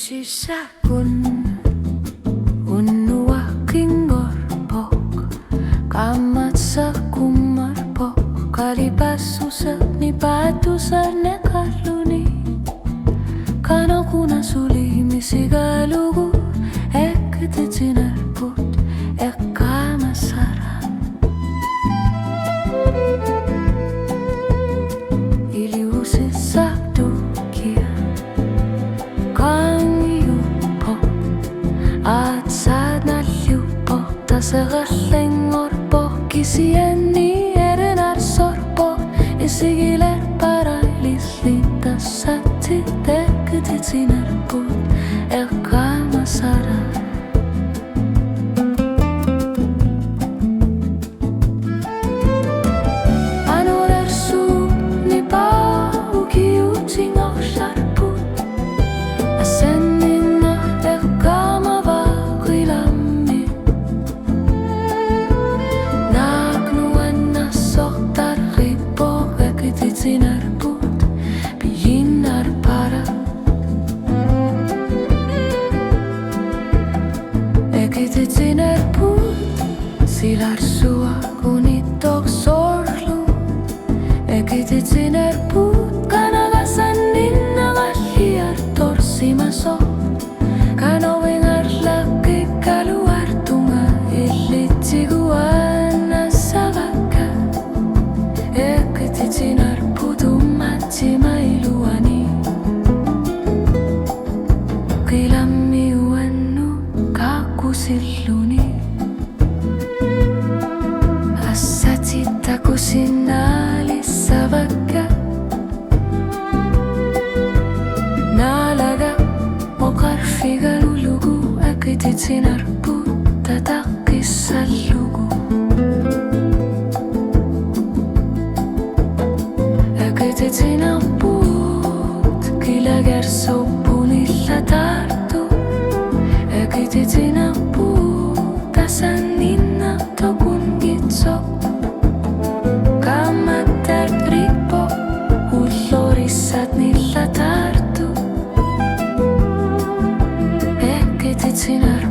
Sisakon unu aking orpok, kamat sa kumarpok, kalipasusa ni patusa ne kaluni, kano kuna suli misigalugu, ekte tinarput ekamasara. Iliusi saktu kia at sana liupo tasaraleng orpo kisieni erenar sorpo isigiler para lislita sati teketitinarput ekamasara. Anolersu ni pau kiuting orsarput asenina ekama tinarput piinar para ekite tinarput silar sua kunitok sorlu ekite tinarput kanagasan ninangaliar torsimaso kano wengar laki kaluar tunga ilitiguan asagaka ekite tinarput mailuani kilami wanu kakusilluni asati takusinali sabaka nalaga okarfigalulugu ekite tinarput tatakisallugu ekite tinarput kilager sopunilla tartu ekite tinarput tasanina tokungitso kamatar ripo ullorissat nilla tartu ekite tinarput